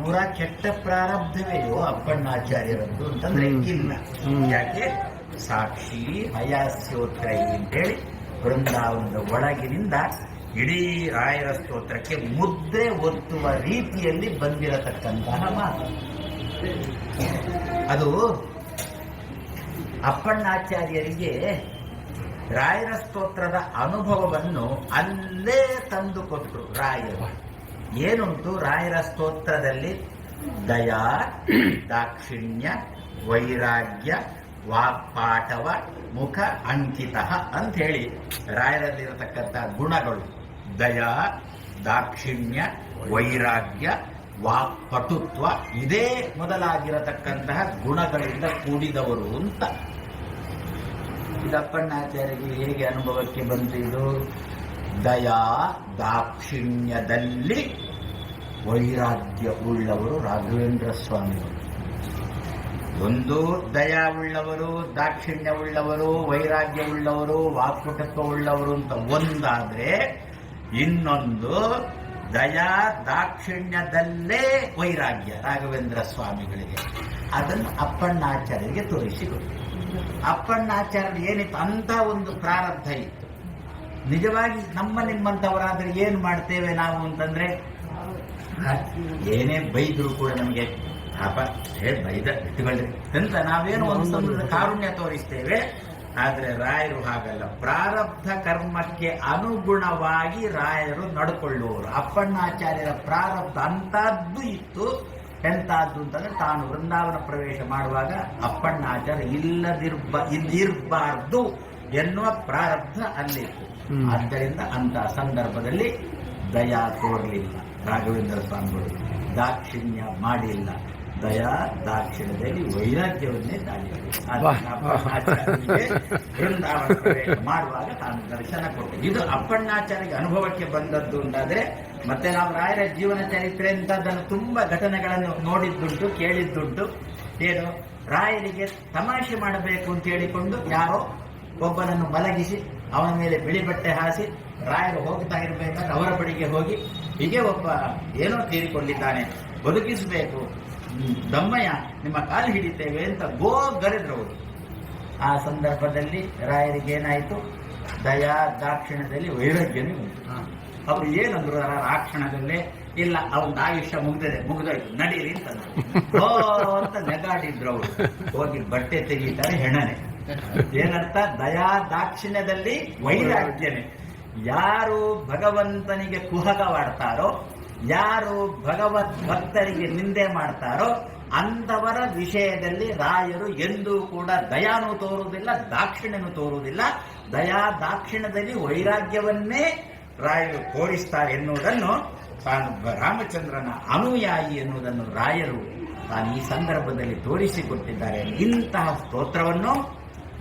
ಪೂರಾ ಕೆಟ್ಟ ಪ್ರಾರಬ್ಧವೆಯೋ ಅಪ್ಪಣ್ಣಾಚಾರ್ಯರದ್ದು ಅಂತಂದ್ರೆ ಇಲ್ಲ. ಯಾಕೆ ಸಾಕ್ಷಿ ಹಯಾಸ್ಯೋತ್ರ ಅಂತೇಳಿ ಬೃಂದಾವನದ ಒಳಗಿನಿಂದ ಇಡೀ ರಾಯರ ಸ್ತೋತ್ರಕ್ಕೆ ಮುದ್ರೆ ಒತ್ತುವ ರೀತಿಯಲ್ಲಿ ಬಂದಿರತಕ್ಕಂತಹ ಮಾತು ಅದು. ಅಪ್ಪಣ್ಣಾಚಾರ್ಯರಿಗೆ ರಾಯರ ಸ್ತೋತ್ರದ ಅನುಭವವನ್ನು ಅಲ್ಲೇ ತಂದು ಕೊಟ್ಟರು ರಾಯರು. ಏನುಂಟು ರಾಯರ ಸ್ತೋತ್ರದಲ್ಲಿ? ದಯಾ, ದಾಕ್ಷಿಣ್ಯ, ವೈರಾಗ್ಯ, ವಾಕ್ಪಾಟವ, ಮುಖ ಅಂಕಿತ ಅಂತ ಹೇಳಿ ರಾಯರಲ್ಲಿರತಕ್ಕಂತಹ ಗುಣಗಳು. ದಯಾ, ದಾಕ್ಷಿಣ್ಯ, ವೈರಾಗ್ಯ, ವಾಕ್ಪಟುತ್ವ ಇದೇ ಮೊದಲಾಗಿರತಕ್ಕಂತಹ ಗುಣಗಳಿಂದ ಕೂಡಿದವರು ಅಂತ. ಇದಪ್ಪಣ್ಣಾಚಾರ್ಯರಿಗೆ ಹೇಗೆ ಅನುಭವಕ್ಕೆ ಬಂತು ಇದು? ದಯಾ ದಾಕ್ಷಿಣ್ಯದಲ್ಲಿ ವೈರಾಗ್ಯ ಉಳ್ಳವರು ರಾಘವೇಂದ್ರ ಸ್ವಾಮಿಗಳು. ಒಂದು ದಯಾ ಉಳ್ಳವರು, ದಾಕ್ಷಿಣ್ಯ ಉಳ್ಳವರು, ವೈರಾಗ್ಯ ಉಳ್ಳವರು, ವಾಕ್ಪಟುತ್ವ ಉಳ್ಳವರು ಅಂತ ಒಂದಾದ್ರೆ, ಇನ್ನೊಂದು ದಯಾ ದಾಕ್ಷಿಣ್ಯದಲ್ಲೇ ವೈರಾಗ್ಯ ರಾಘವೇಂದ್ರ ಸ್ವಾಮಿಗಳಿಗೆ. ಅದನ್ನು ಅಪ್ಪಣ್ಣಾಚಾರ್ಯರಿಗೆ ತೋರಿಸಿಕೊಟ್ಟು. ಅಪ್ಪಣ್ಣಾಚಾರ್ಯ ಏನಿತ್ತು ಅಂತ ಒಂದು ಪ್ರಾರಬ್ಧ ಇತ್ತು. ನಿಜವಾಗಿ ನಮ್ಮ ನಿಮ್ಮಂತವರಾದ್ರೆ ಏನ್ ಮಾಡ್ತೇವೆ ನಾವು ಅಂತಂದ್ರೆ, ಏನೇ ಬೈದ್ರು ಕೂಡ ನಮಗೆ ಪಾಪ ಬೈದ ಇಟ್ಟುಕೊಳ್ಳಿ ಅಂತ ನಾವೇನು ಒಂದು ಕಾರುಣ್ಯ ತೋರಿಸ್ತೇವೆ. ಆದ್ರೆ ರಾಯರು ಹಾಗಲ್ಲ. ಪ್ರಾರಬ್ಧ ಕರ್ಮಕ್ಕೆ ಅನುಗುಣವಾಗಿ ರಾಯರು ನಡ್ಕೊಳ್ಳುವರು. ಅಪ್ಪಣ್ಣಾಚಾರ್ಯರ ಪ್ರಾರಬ್ಧ ಅಂತದ್ದು ಇತ್ತು. ಎಂತಾದ್ದು ಅಂತಂದ್ರೆ, ತಾನು ವೃಂದಾವನ ಪ್ರವೇಶ ಮಾಡುವಾಗ ಅಪ್ಪಣ್ಣಾಚಾರ್ಯ ಇಲ್ಲಿರಬಾರ್ದು ಎನ್ನುವ ಪ್ರಾರಬ್ಧ ಅಲ್ಲಿತ್ತು. ಆದ್ದರಿಂದ ಅಂತ ಸಂದರ್ಭದಲ್ಲಿ ದಯಾ ತೋರಲಿಲ್ಲ ರಾಘವೇಂದ್ರ ಸ್ವಾಮಿಗಳು, ದಾಕ್ಷಿಣ್ಯ ಮಾಡಿಲ್ಲ. ದಯಾ ದಾಕ್ಷಿಣ್ಯದಲ್ಲಿ ವೈರಾಗ್ಯವನ್ನೇ ತಾಳಿದರು. ವೃಂದಾವನ ಪ್ರವೇಶ ಮಾಡುವಾಗ ತಾನು ದರ್ಶನ ಕೊಟ್ಟು. ಇದು ಅಪ್ಪಣ್ಣಾಚಾರ್ಯಗೆ ಅನುಭವಕ್ಕೆ ಬಂದದ್ದು ಅಂತಾದ್ರೆ, ಮತ್ತೆ ನಾವು ರಾಯರ ಜೀವನ ಚರಿತ್ರೆ ಅಂತದನ್ನು ತುಂಬಾ ಘಟನೆಗಳನ್ನು ನೋಡಿದ್ದುಂಟು, ಕೇಳಿದ್ದುಂಟು. ಏನು, ರಾಯರಿಗೆ ತಮಾಷೆ ಮಾಡಬೇಕು ಅಂತ ಹೇಳಿಕೊಂಡು ಯಾರೋ ಒಬ್ಬನನ್ನು ಮಲಗಿಸಿ ಅವನ ಮೇಲೆ ಬಿಳಿ ಬಟ್ಟೆ ಹಾಸಿ ರಾಯರು ಹೋಗ್ತಾ ಇರಬೇಕಾದ್ರೆ ಅವರ ಬಳಿಗೆ ಹೋಗಿ, ಹೀಗೆ ಒಬ್ಬ ಏನೋ ತೀರಿಕೊಂಡಿದ್ದಾನೆ, ಬದುಕಿಸಬೇಕು, ದಮ್ಮಯ್ಯ ನಿಮ್ಮ ಕಾಲು ಹಿಡಿತೇವೆ ಅಂತ ಗರೆದ್ರವರು. ಆ ಸಂದರ್ಭದಲ್ಲಿ ರಾಯರಿಗೆ ಏನಾಯಿತು? ದಯಾ ದಾಕ್ಷಿಣ್ಯದಲ್ಲಿ ವೈರಾಗ್ಯನೇ ಉಂಟು. ಅವರು ಏನಂದ್ರು ಆ ಕ್ಷಣದಲ್ಲೇ? ಇಲ್ಲ, ಅವನ ಆಯುಷ್ಯ ಮುಗ್ದೋಯ್ತು, ನಡೀರಿ ಅಂತ ನೆಗಾಡಿದ್ರು ಅವರು. ಹೋಗಿ ಬಟ್ಟೆ ತೆಗೀತಾರೆ, ಹೆಣನೆ. ಏನರ್ಥ? ದಯಾ ದಾಕ್ಷಿಣ್ಯದಲ್ಲಿ ವೈರಾಗ್ಯನೇ. ಯಾರು ಭಗವಂತನಿಗೆ ಕುಹಕವಾಡ್ತಾರೋ, ಯಾರು ಭಗವತ್ ಭಕ್ತರಿಗೆ ನಿಂದೆ ಮಾಡ್ತಾರೋ ಅಂಥವರ ವಿಷಯದಲ್ಲಿ ರಾಯರು ಎಂದೂ ಕೂಡ ದಯಾನು ತೋರುವುದಿಲ್ಲ, ದಾಕ್ಷಿಣ್ಯನು ತೋರುವುದಿಲ್ಲ. ದಯಾ ದಾಕ್ಷಿಣ್ಯದಲ್ಲಿ ವೈರಾಗ್ಯವನ್ನೇ ರಾಯರು ತೋರಿಸ್ತಾರೆ ಎನ್ನುವುದನ್ನು, ತಾನು ರಾಮಚಂದ್ರನ ಅನುಯಾಯಿ ಎನ್ನುವುದನ್ನು ರಾಯರು ತಾನು ಈ ಸಂದರ್ಭದಲ್ಲಿ ತೋರಿಸಿಕೊಟ್ಟಿದ್ದಾರೆ. ಇಂತಹ ಸ್ತೋತ್ರವನ್ನು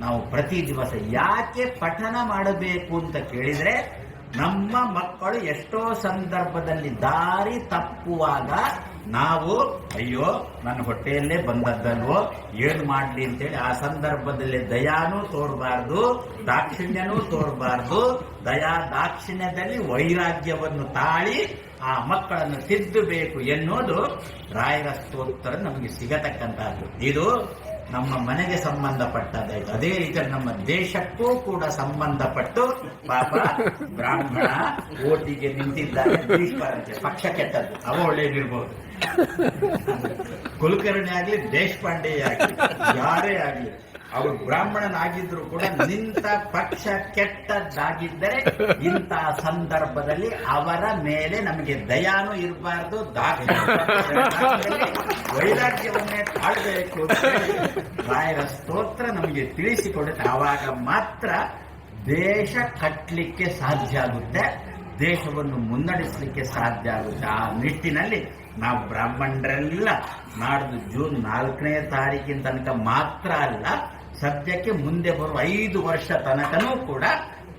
ನಾವು ಪ್ರತಿ ದಿವಸ ಯಾಕೆ ಪಠನ ಮಾಡಬೇಕು ಅಂತ ಕೇಳಿದರೆ, ನಮ್ಮ ಮಕ್ಕಳು ಎಷ್ಟೋ ಸಂದರ್ಭದಲ್ಲಿ ದಾರಿ ತಪ್ಪುವಾಗ ನಾವು ಅಯ್ಯೋ ನನ್ನ ಹೊಟ್ಟೆಯಲ್ಲೇ ಬಂದದ್ದಲ್ವೋ ಏನು ಮಾಡಲಿ ಅಂತೇಳಿ ಆ ಸಂದರ್ಭದಲ್ಲಿ ದಯಾನೂ ತೋರಬಾರ್ದು, ದಾಕ್ಷಿಣ್ಯನೂ ತೋರಬಾರ್ದು. ದಯಾ ದಾಕ್ಷಿಣ್ಯದಲ್ಲಿ ವೈರಾಗ್ಯವನ್ನು ತಾಳಿ ಆ ಮಕ್ಕಳನ್ನು ತಿದ್ದಬೇಕು ಎನ್ನುವುದು ರಾಯರ ಸ್ತೋತ್ರ ನಮಗೆ ಸಿಗತಕ್ಕಂತಹದ್ದು. ಇದು ನಮ್ಮ ಮನೆಗೆ ಸಂಬಂಧಪಟ್ಟದ್ದಾಯ್ತು. ಅದೇ ರೀತಿ ನಮ್ಮ ದೇಶಕ್ಕೂ ಕೂಡ ಸಂಬಂಧಪಟ್ಟು ಪಾಪ ಬ್ರಾಹ್ಮಣ ಓಟಿಗೆ ನಿಂತಿದ್ದಾರೆ, ಭೀಷ್ಮರಂತೆ ಪಕ್ಷ ಕೆಟ್ಟದ್ದು, ಅವ ಒಳ್ಳೇದಿರ್ಬೋದು. ಕುಲಕರ್ಣಿ ಆಗ್ಲಿ, ದೇಶಪಾಂಡೆ ಆಗ್ಲಿ, ಯಾರೇ ಆಗ್ಲಿ, ಅವರು ಬ್ರಾಹ್ಮಣನಾಗಿದ್ರು ಕೂಡ ನಿಂತ ಪಕ್ಷ ಕೆಟ್ಟದ್ದಾಗಿದ್ದರೆ ಇಂತಹ ಸಂದರ್ಭದಲ್ಲಿ ಅವರ ಮೇಲೆ ನಮಗೆ ದಯಾನು ಇರಬಾರ್ದು, ವೈರಾಗ್ಯವನ್ನೇ ತಾಳ್ಬೇಕು. ರಾಯರ ಸ್ತೋತ್ರ ನಮಗೆ ತಿಳಿಸಿಕೊಡುತ್ತೆ. ಆವಾಗ ಮಾತ್ರ ದೇಶ ಕಟ್ಟಲಿಕ್ಕೆ ಸಾಧ್ಯ ಆಗುತ್ತೆ, ದೇಶವನ್ನು ಮುನ್ನಡೆಸಲಿಕ್ಕೆ ಸಾಧ್ಯ ಆಗುತ್ತೆ. ಆ ನಿಟ್ಟಿನಲ್ಲಿ ನಾವು ಬ್ರಾಹ್ಮಣರೆಲ್ಲ ನಾಡ್ದು ಜೂನ್ 4ನೇ ತಾರೀಕಿನ ತನಕ ಮಾತ್ರ ಅಲ್ಲ, ಸದ್ಯಕ್ಕೆ ಮುಂದೆ ಬರುವ 5 ವರ್ಷ ತನಕನೂ ಕೂಡ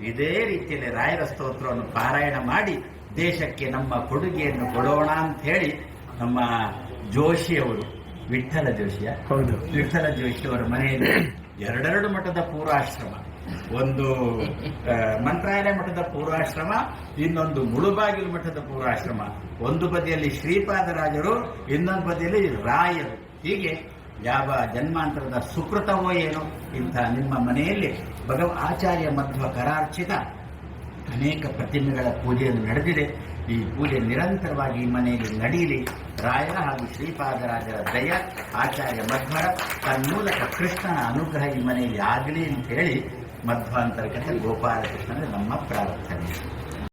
ಇದೇ ರೀತಿಯಲ್ಲಿ ರಾಯರ ಸ್ತೋತ್ರವನ್ನು ಪಾರಾಯಣ ಮಾಡಿ ದೇಶಕ್ಕೆ ನಮ್ಮ ಕೊಡುಗೆಯನ್ನು ಕೊಡೋಣ ಅಂತ ಹೇಳಿ ನಮ್ಮ ಜೋಶಿಯವರು, ವಿಠ್ಠಲ ಜೋಶಿಯವರ ಮನೆಯಲ್ಲಿ 2 ಮಠದ ಪೂರ್ವಾಶ್ರಮ ಒಂದು ಮಂತ್ರಾಲಯ ಮಠದ ಪೂರ್ವಾಶ್ರಮ, ಇನ್ನೊಂದು ಮುಳುಬಾಗಿಲು ಮಠದ ಪೂರ್ವಾಶ್ರಮ. ಒಂದು ಬದಿಯಲ್ಲಿ ಶ್ರೀಪಾದರಾಜರು, ಇನ್ನೊಂದು ಬದಿಯಲ್ಲಿ ರಾಯರು. ಹೀಗೆ ಯಾವ ಜನ್ಮಾಂತರದ ಸುಕೃತವೋ ಏನೋ ಇಂಥ ನಿಮ್ಮ ಮನೆಯಲ್ಲಿ ಆಚಾರ್ಯ ಮಧ್ವ ಕರಾರ್ಚಿತ ಅನೇಕ ಪ್ರತಿಮೆಗಳ ಪೂಜೆಯನ್ನು ನಡೆದಿದೆ. ಈ ಪೂಜೆ ನಿರಂತರವಾಗಿ ಈ ಮನೆಯಲ್ಲಿ ನಡೆಯಲಿ. ರಾಯರ ಹಾಗೂ ಶ್ರೀಪಾದರಾಜರ ದಯ, ಆಚಾರ್ಯ ಮಧ್ವರ ತನ್ಮೂಲಕ ಕೃಷ್ಣನ ಅನುಗ್ರಹ ಈ ಮನೆಯಲ್ಲಿ ಆಗಲಿ ಅಂತ ಹೇಳಿ ಮಧ್ವಾಂತರ್ಗತ ಗೋಪಾಲಕೃಷ್ಣನ ನಮ್ಮ ಪ್ರಾರ್ಥನೆ.